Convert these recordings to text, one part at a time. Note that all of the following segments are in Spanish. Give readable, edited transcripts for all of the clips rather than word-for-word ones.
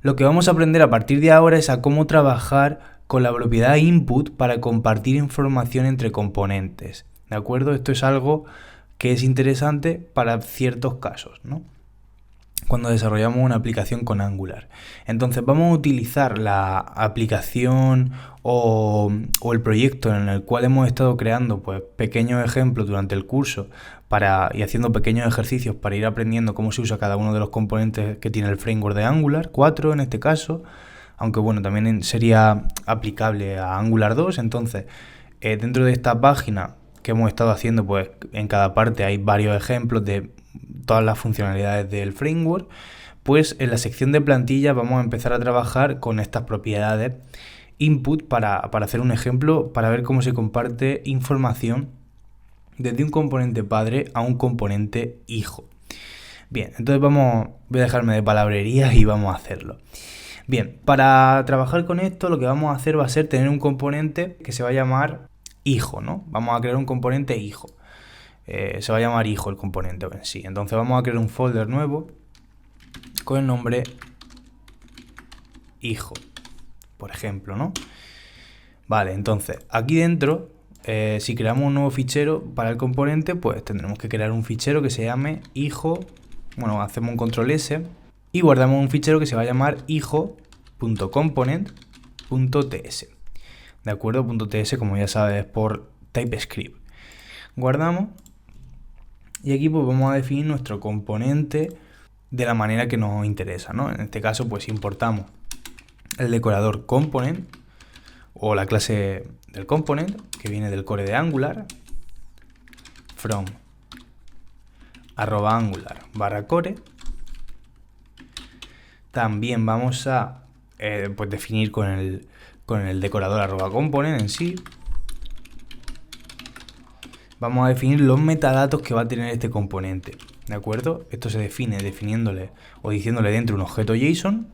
Lo que vamos a aprender a partir de ahora es a cómo trabajar con la propiedad input para compartir información entre componentes, ¿de acuerdo? Esto es algo que es interesante para ciertos casos, ¿no? Cuando desarrollamos una aplicación con Angular. Entonces vamos a utilizar la aplicación o el proyecto en el cual hemos estado creando pues, pequeños ejemplos durante el curso y haciendo pequeños ejercicios para ir aprendiendo cómo se usa cada uno de los componentes que tiene el framework de Angular, 4 en este caso, aunque bueno, también sería aplicable a Angular 2. Entonces, dentro de esta página que hemos estado haciendo, pues en cada parte hay varios ejemplos de todas las funcionalidades del framework. Pues en la sección de plantilla vamos a empezar a trabajar con estas propiedades input para hacer un ejemplo, para ver cómo se comparte información desde un componente padre a un componente hijo. Bien, entonces voy a dejarme de palabrería y vamos a hacerlo. Bien, para trabajar con esto lo que vamos a hacer va a ser tener un componente que se va a llamar hijo, ¿no? Vamos a crear un componente hijo. Se va a llamar hijo el componente en sí. Entonces vamos a crear un folder nuevo con el nombre hijo, por ejemplo, ¿no? Vale, entonces aquí dentro, si creamos un nuevo fichero para el componente, pues tendremos que crear un fichero que se llame hijo. Bueno, hacemos un control S y guardamos un fichero que se va a llamar hijo.component.ts. ¿De acuerdo? .ts, como ya sabes, por TypeScript. Guardamos y aquí pues vamos a definir nuestro componente de la manera que nos interesa, ¿no? En este caso pues importamos el decorador component o la clase del component que viene del core de Angular from @angular /core. También vamos a pues definir con el decorador @component en sí. Vamos a definir los metadatos que va a tener este componente, ¿de acuerdo? Esto se define definiéndole o diciéndole dentro un objeto JSON.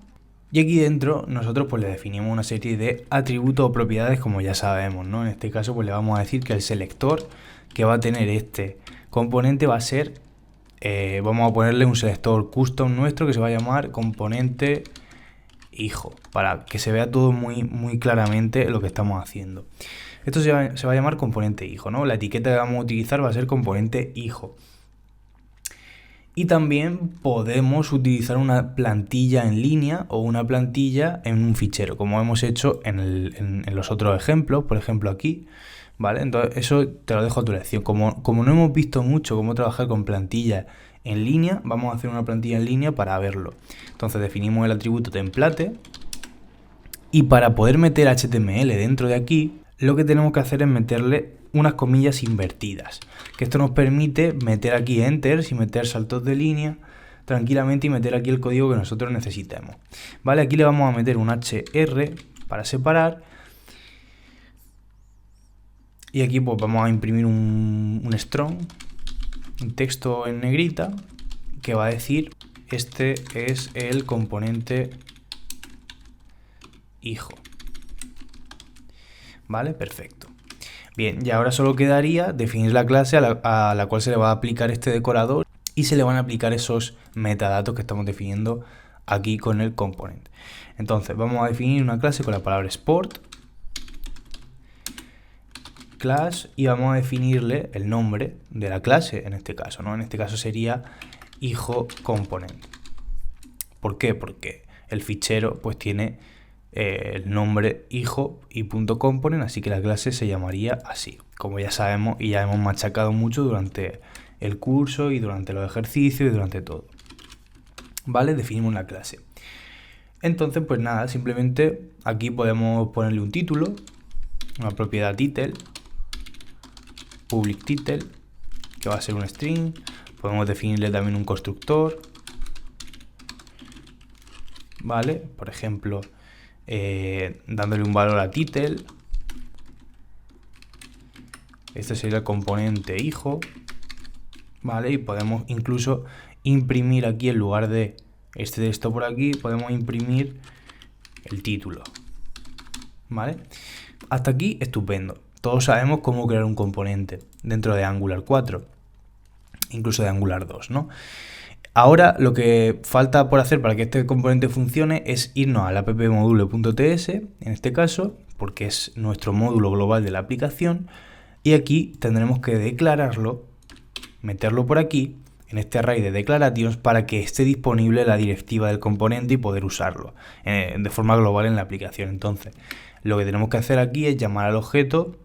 Y aquí dentro nosotros pues le definimos una serie de atributos o propiedades como ya sabemos, ¿no? En este caso pues le vamos a decir que el selector que va a tener este componente va a ser, vamos a ponerle un selector custom nuestro que se va a llamar componente hijo, para que se vea todo muy claramente lo que estamos haciendo. Esto se va a llamar componente hijo, ¿no? La etiqueta que vamos a utilizar va a ser componente hijo. Y también podemos utilizar una plantilla en línea o una plantilla en un fichero, como hemos hecho en los otros ejemplos, por ejemplo aquí, ¿vale? Entonces eso te lo dejo a tu elección. Como no hemos visto mucho cómo trabajar con plantillas en línea, vamos a hacer una plantilla en línea para verlo. Entonces definimos el atributo template y para poder meter HTML dentro de aquí, lo que tenemos que hacer es meterle unas comillas invertidas, que esto nos permite meter aquí enters y meter saltos de línea tranquilamente y meter aquí el código que nosotros necesitemos. Vale, aquí le vamos a meter un HR para separar y aquí pues vamos a imprimir un strong, un texto en negrita que va a decir este es el componente hijo. Vale, perfecto. Bien, y ahora solo quedaría definir la clase a la cual se le va a aplicar este decorador y se le van a aplicar esos metadatos que estamos definiendo aquí con el component. Entonces vamos a definir una clase con la palabra sport class y vamos a definirle el nombre de la clase en este caso, ¿no? En este caso sería hijo component. ¿Por qué? Porque el fichero pues tiene el nombre hijo y .component, así que la clase se llamaría así, como ya sabemos y ya hemos machacado mucho durante el curso y durante los ejercicios y durante todo. Vale, definimos la clase. Entonces pues nada, simplemente aquí podemos ponerle un título, una propiedad title, public title, que va a ser un string. Podemos definirle también un constructor, vale, por ejemplo dándole un valor a title. Este sería el componente hijo, vale, y podemos incluso imprimir aquí en lugar de este texto por aquí, podemos imprimir el título, vale. Hasta aquí estupendo, todos sabemos cómo crear un componente dentro de Angular 4, incluso de Angular 2, ¿no? Ahora lo que falta por hacer para que este componente funcione es irnos al appmodulo.ts, en este caso, porque es nuestro módulo global de la aplicación, y aquí tendremos que declararlo, meterlo por aquí, en este array de declarations, para que esté disponible la directiva del componente y poder usarlo de forma global en la aplicación. Entonces, lo que tenemos que hacer aquí es llamar al objeto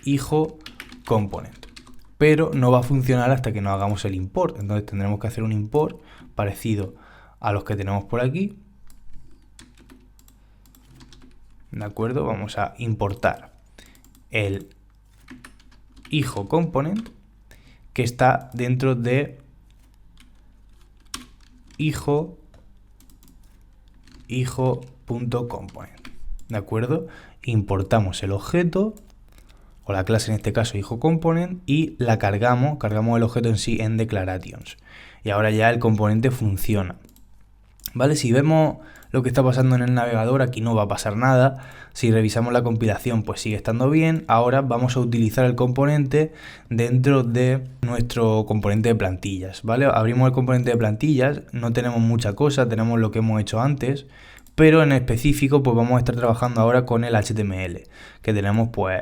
hijo component, pero no va a funcionar hasta que no hagamos el import. Entonces tendremos que hacer un import parecido a los que tenemos por aquí. ¿De acuerdo? Vamos a importar el hijo component que está dentro de hijo.component. ¿De acuerdo? Importamos el objeto, o la clase en este caso hijo component, y la cargamos el objeto en sí en declarations. Y ahora ya el componente funciona. ¿Vale? Si vemos lo que está pasando en el navegador, aquí no va a pasar nada. Si revisamos la compilación, pues sigue estando bien. Ahora vamos a utilizar el componente dentro de nuestro componente de plantillas, ¿vale? Abrimos el componente de plantillas, no tenemos mucha cosa, tenemos lo que hemos hecho antes, pero en específico pues vamos a estar trabajando ahora con el HTML, que tenemos pues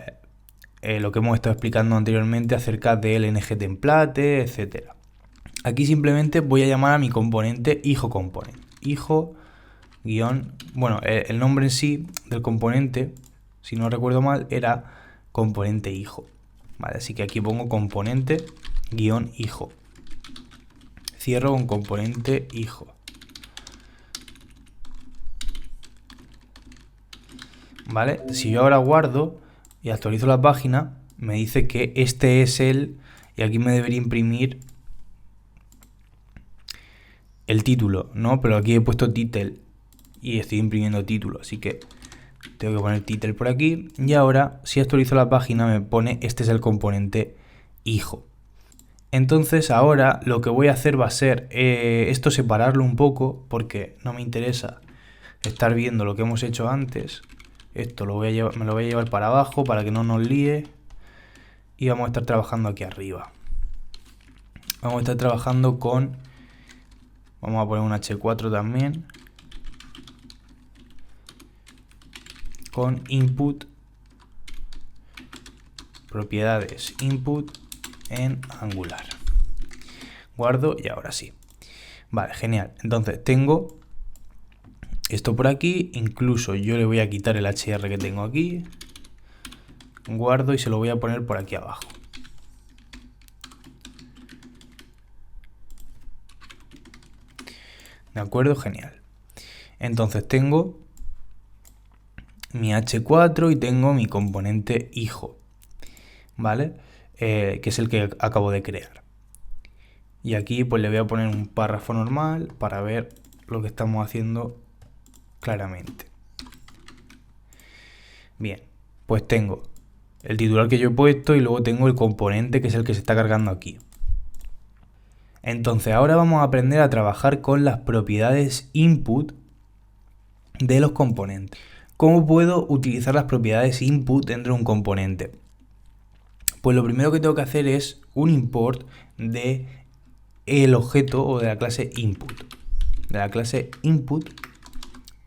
lo que hemos estado explicando anteriormente acerca del ngTemplate, etcétera. Aquí simplemente voy a llamar a mi componente hijo component. Hijo bueno, el nombre en sí del componente, si no recuerdo mal, era componente hijo. Vale, así que aquí pongo componente hijo. Cierro con componente hijo. Vale, si yo ahora guardo y actualizo la página, me dice que este es el, y aquí me debería imprimir el título, ¿no? Pero aquí he puesto title y estoy imprimiendo título, así que tengo que poner title por aquí. Y ahora, si actualizo la página, me pone este es el componente hijo. Entonces ahora lo que voy a hacer va a ser esto separarlo un poco, porque no me interesa estar viendo lo que hemos hecho antes. Esto me lo voy a llevar para abajo para que no nos líe. Y vamos a estar trabajando aquí arriba. Vamos a estar trabajando con... Vamos a poner un H4 también. Con input. Propiedades input en Angular. Guardo y ahora sí. Vale, genial. Entonces tengo esto por aquí. Incluso yo le voy a quitar el HR que tengo aquí. Guardo y se lo voy a poner por aquí abajo. ¿De acuerdo? Genial. Entonces tengo mi H4 y tengo mi componente hijo, ¿vale? Que es el que acabo de crear. Y aquí pues le voy a poner un párrafo normal para ver lo que estamos haciendo claramente. Bien, pues tengo el titular que yo he puesto y luego tengo el componente que es el que se está cargando aquí. Entonces ahora vamos a aprender a trabajar con las propiedades input de los componentes. ¿Cómo puedo utilizar las propiedades input dentro de un componente? Pues lo primero que tengo que hacer es un import de el objeto o de la clase input. De la clase input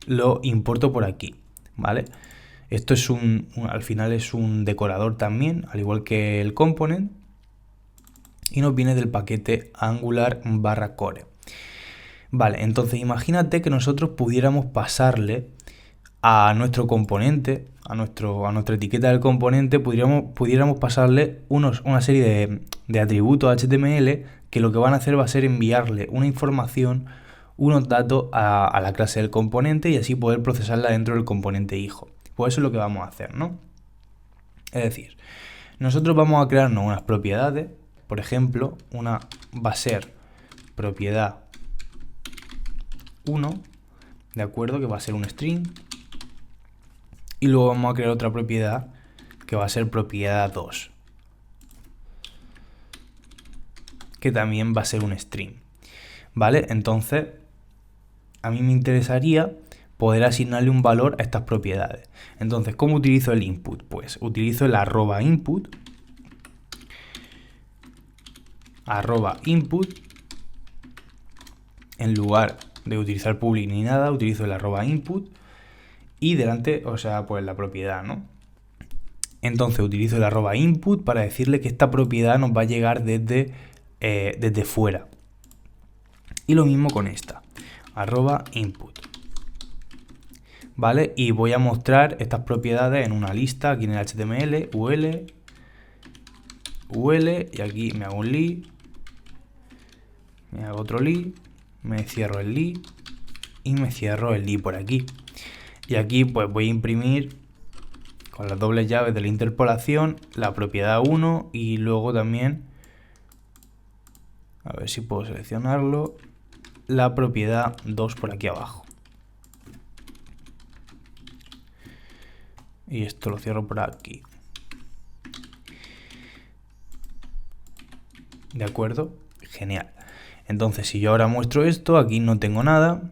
lo importo por aquí, ¿vale? Esto es al final es un decorador también, al igual que el component, y nos viene del paquete Angular/core. Vale, entonces imagínate que nosotros pudiéramos pasarle a nuestro componente, a nuestra etiqueta del componente, pudiéramos pasarle una serie de atributos HTML que lo que van a hacer va a ser enviarle una información, unos datos a la clase del componente y así poder procesarla dentro del componente hijo. Pues eso es lo que vamos a hacer, ¿no? Es decir, nosotros vamos a crearnos unas propiedades. Por ejemplo, una va a ser propiedad 1, ¿de acuerdo? Que va a ser un string. Y luego vamos a crear otra propiedad que va a ser propiedad 2, que también va a ser un string. ¿Vale? Entonces, a mí me interesaría poder asignarle un valor a estas propiedades. Entonces, ¿cómo utilizo el input? Pues utilizo el @input en lugar de utilizar public ni nada, utilizo el @input y delante, o sea, pues la propiedad, ¿no? Entonces utilizo el @input para decirle que esta propiedad nos va a llegar desde fuera. Y lo mismo con esta, @input. ¿Vale? Y voy a mostrar estas propiedades en una lista aquí en el HTML, UL, y aquí me hago un li, me hago otro li, me cierro el li y me cierro el li por aquí. Y aquí pues voy a imprimir con las dobles llaves de la interpolación la propiedad 1 y luego también, a ver si puedo seleccionarlo, la propiedad 2 por aquí abajo. Y esto lo cierro por aquí. ¿De acuerdo? Genial. Entonces, si yo ahora muestro esto, aquí no tengo nada.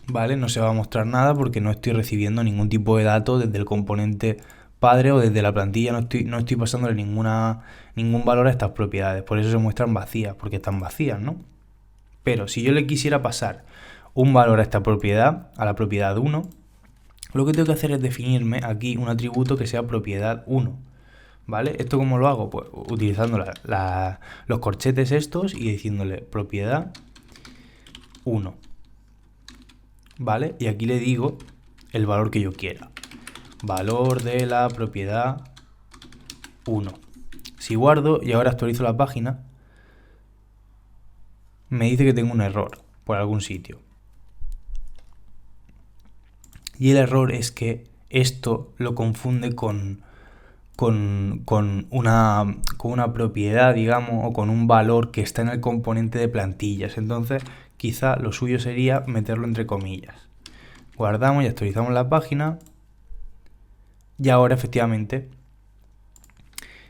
¿Vale? No se va a mostrar nada porque no estoy recibiendo ningún tipo de dato desde el componente padre o desde la plantilla. No estoy pasándole ningún valor a estas propiedades. Por eso se muestran vacías, porque están vacías, ¿no? Pero si yo le quisiera pasar un valor a esta propiedad, a la propiedad 1, lo que tengo que hacer es definirme aquí un atributo que sea propiedad 1. ¿Vale? ¿Esto cómo lo hago? Pues utilizando los corchetes estos y diciéndole propiedad 1. ¿Vale? Y aquí le digo el valor que yo quiera. Valor de la propiedad 1. Si guardo y ahora actualizo la página, me dice que tengo un error por algún sitio. Y el error es que esto lo confunde con una propiedad, digamos, o con un valor que está en el componente de plantillas. Entonces, quizá lo suyo sería meterlo entre comillas. Guardamos y actualizamos la página. Y ahora, efectivamente,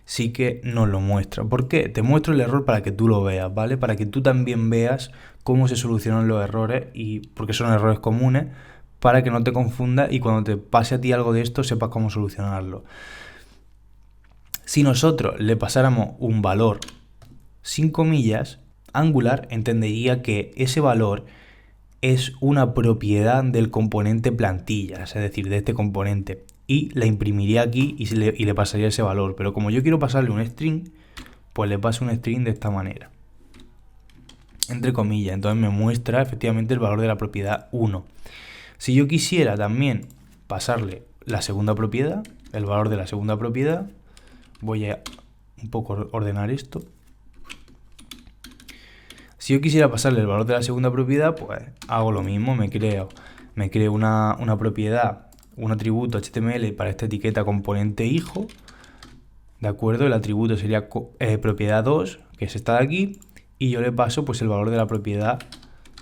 sí que nos lo muestra. ¿Por qué? Te muestro el error para que tú lo veas, ¿vale? Para que tú también veas cómo se solucionan los errores, y porque son errores comunes, para que no te confunda y cuando te pase a ti algo de esto sepas cómo solucionarlo. Si nosotros le pasáramos un valor sin comillas, Angular entendería que ese valor es una propiedad del componente plantillas, es decir, de este componente, y la imprimiría aquí y le pasaría ese valor. Pero como yo quiero pasarle un string, pues le paso un string de esta manera, entre comillas. Entonces me muestra efectivamente el valor de la propiedad 1. Si yo quisiera también pasarle la segunda propiedad, el valor de la segunda propiedad, voy a un poco ordenar esto. Si yo quisiera pasarle el valor de la segunda propiedad, pues hago lo mismo, me creo una propiedad, un atributo HTML para esta etiqueta componente hijo, ¿de acuerdo? El atributo sería propiedad 2, que es esta de aquí, y yo le paso pues el valor de la propiedad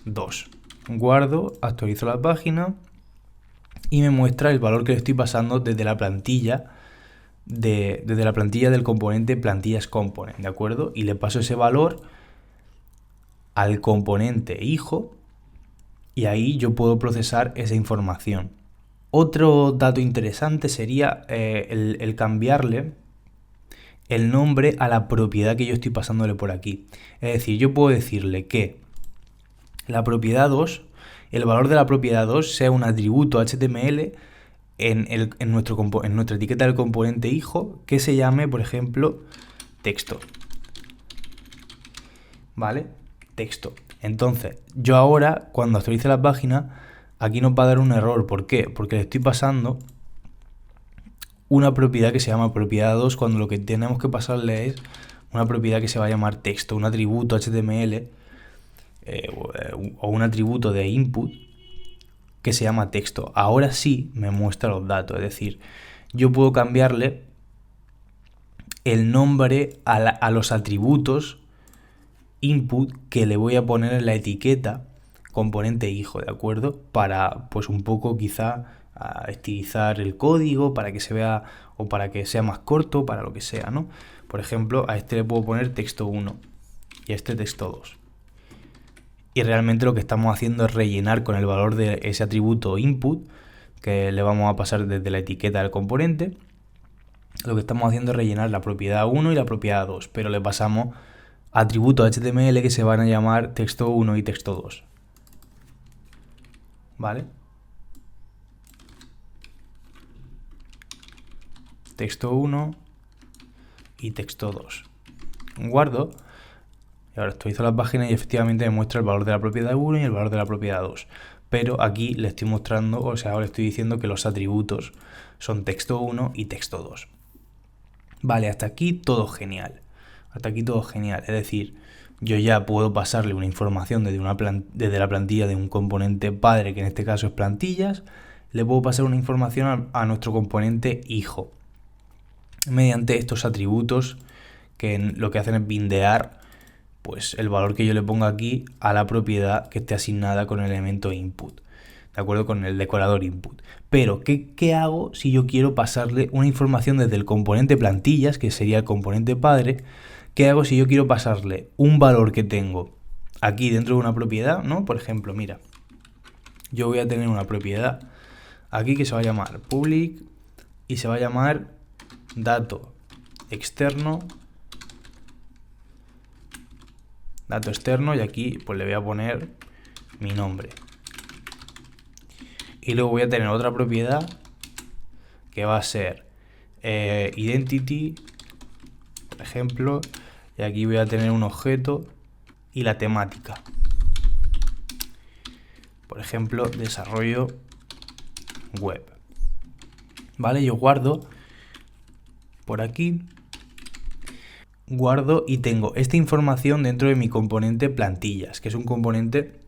2. Guardo, actualizo la página y me muestra el valor que le estoy pasando desde la plantilla, desde la plantilla del componente plantillas component, ¿de acuerdo? Y le paso ese valor al componente hijo y ahí yo puedo procesar esa información. Otro dato interesante sería el cambiarle el nombre a la propiedad que yo estoy pasándole por aquí. Es decir, yo puedo decirle que la propiedad 2, el valor de la propiedad 2 sea un atributo HTML en nuestra etiqueta del componente hijo que se llame, por ejemplo, texto. ¿Vale? Texto. Entonces, yo ahora, cuando actualice la página, aquí nos va a dar un error. ¿Por qué? Porque le estoy pasando una propiedad que se llama propiedad 2 cuando lo que tenemos que pasarle es una propiedad que se va a llamar texto, un atributo HTML o un atributo de input que se llama texto. Ahora sí me muestra los datos, es decir, yo puedo cambiarle el nombre a los atributos input que le voy a poner en la etiqueta componente hijo, ¿de acuerdo? Para pues un poco quizá estilizar el código para que se vea o para que sea más corto, para lo que sea, ¿no? Por ejemplo, a este le puedo poner texto 1 y a este texto 2. Y realmente lo que estamos haciendo es rellenar con el valor de ese atributo input que le vamos a pasar desde la etiqueta del componente. Lo que estamos haciendo es rellenar la propiedad 1 y la propiedad 2, pero le pasamos atributos HTML que se van a llamar texto1 y texto2. ¿Vale? Texto1 y texto2. Guardo. Y ahora actualizo la página y efectivamente me muestra el valor de la propiedad 1 y el valor de la propiedad 2. Pero aquí le estoy mostrando, o sea, ahora estoy diciendo que los atributos son texto1 y texto2. Vale, hasta aquí todo genial. Hasta aquí todo genial. Es decir, yo ya puedo pasarle una información desde la plantilla de un componente padre, que en este caso es plantillas, le puedo pasar una información a nuestro componente hijo mediante estos atributos que lo que hacen es bindear pues el valor que yo le ponga aquí a la propiedad que esté asignada con el elemento input, de acuerdo con el decorador input. Pero ¿qué hago si yo quiero pasarle una información desde el componente plantillas, que sería el componente padre? ¿Qué hago si yo quiero pasarle un valor que tengo aquí dentro de una propiedad, ¿no? Por ejemplo, mira, yo voy a tener una propiedad aquí que se va a llamar public y se va a llamar dato externo, y aquí pues le voy a poner mi nombre. Y luego voy a tener otra propiedad que va a ser identity, por ejemplo, y aquí voy a tener un objeto y la temática. Por ejemplo, desarrollo web. Vale, yo guardo por aquí, guardo y tengo esta información dentro de mi componente plantillas, que es un componente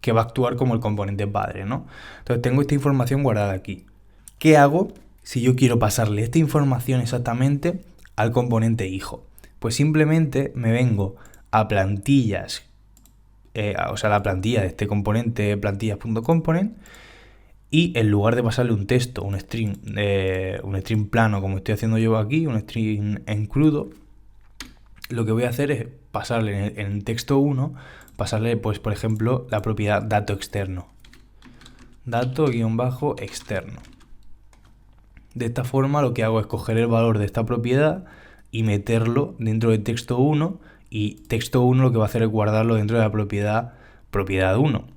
que va a actuar como el componente padre, ¿no? Entonces tengo esta información guardada aquí. ¿Qué hago si yo quiero pasarle esta información exactamente al componente hijo? Pues simplemente me vengo a plantillas, o sea, la plantilla de este componente plantillas.component, y en lugar de pasarle un texto, un string plano como estoy haciendo yo aquí, un string en crudo, lo que voy a hacer es pasarle en el texto 1, pasarle, pues, por ejemplo, la propiedad dato externo. Dato-externo. De esta forma lo que hago es coger el valor de esta propiedad y meterlo dentro de texto 1, y texto 1 lo que va a hacer es guardarlo dentro de la propiedad 1.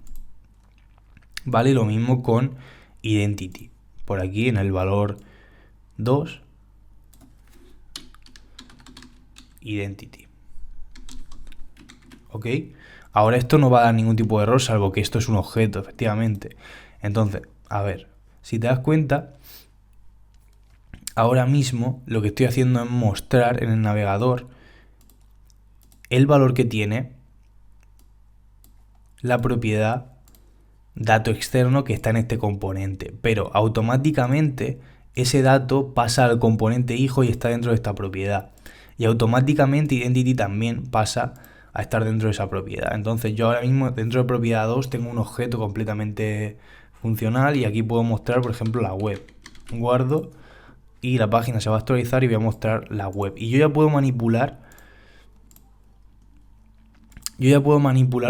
Vale, y lo mismo con identity. Por aquí en el valor 2, identity. ¿Ok? Ahora esto no va a dar ningún tipo de error, salvo que esto es un objeto, efectivamente. Entonces, a ver, si te das cuenta, ahora mismo lo que estoy haciendo es mostrar en el navegador el valor que tiene la propiedad dato externo que está en este componente, pero automáticamente ese dato pasa al componente hijo y está dentro de esta propiedad, y automáticamente identity también pasa a estar dentro de esa propiedad. Entonces yo ahora mismo dentro de propiedad 2 tengo un objeto completamente funcional, y aquí puedo mostrar, por ejemplo, la web. Guardo y la página se va a actualizar y voy a mostrar la web, y yo ya puedo manipular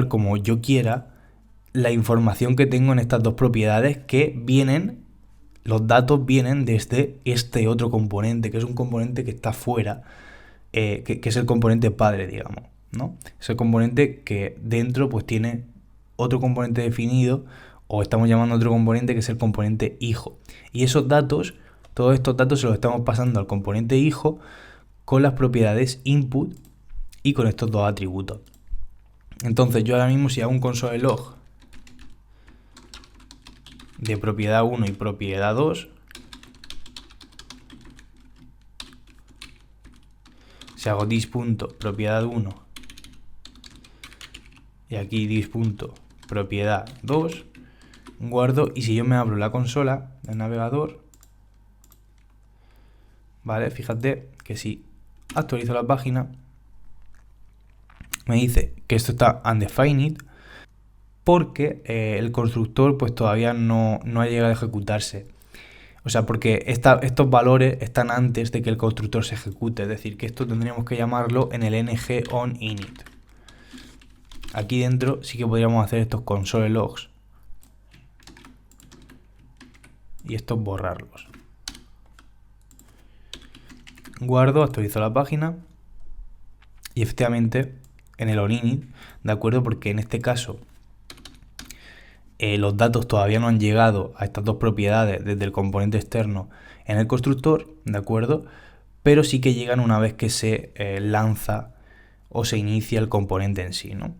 como yo quiera la información que tengo en estas dos propiedades, que vienen, los datos vienen desde este otro componente, que es un componente que está fuera, que es el componente padre, digamos, ¿no? Es el componente que dentro pues tiene otro componente definido, o estamos llamando a otro componente que es el componente hijo. Y esos datos, todos estos datos se los estamos pasando al componente hijo con las propiedades input y con estos dos atributos. Entonces yo ahora mismo, si hago un console log de propiedad 1 y propiedad 2, si hago dis.propiedad 1 y aquí dis.propiedad 2, guardo, y si yo me abro la consola del navegador, vale, fíjate que si actualizo la página me dice que esto está undefined, porque el constructor pues todavía no ha llegado a ejecutarse. O sea, porque estos valores están antes de que el constructor se ejecute. Es decir, que esto tendríamos que llamarlo en el ng on init. Aquí dentro sí que podríamos hacer estos console logs y estos borrarlos. Guardo, actualizo la página y efectivamente en el onInit, ¿de acuerdo? Porque en este caso los datos todavía no han llegado a estas dos propiedades desde el componente externo en el constructor, ¿de acuerdo? Pero sí que llegan una vez que se lanza o se inicia el componente en sí, ¿no?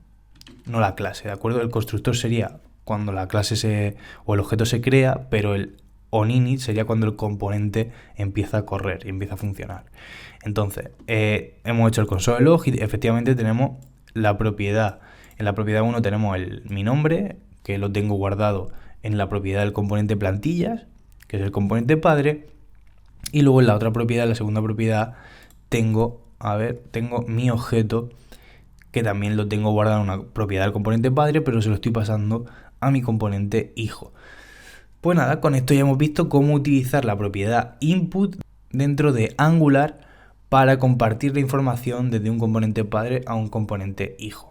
No la clase, ¿de acuerdo? El constructor sería cuando la clase o el objeto se crea, pero el onInit sería cuando el componente empieza a correr y empieza a funcionar. Entonces, hemos hecho el console log y efectivamente tenemos la propiedad. En la propiedad 1 tenemos mi nombre, que lo tengo guardado en la propiedad del componente plantillas, que es el componente padre, y luego en la otra propiedad, la segunda propiedad, tengo mi objeto, que también lo tengo guardado en una propiedad del componente padre, pero se lo estoy pasando a mi componente hijo. Pues nada, con esto ya hemos visto cómo utilizar la propiedad input dentro de Angular para compartir la información desde un componente padre a un componente hijo.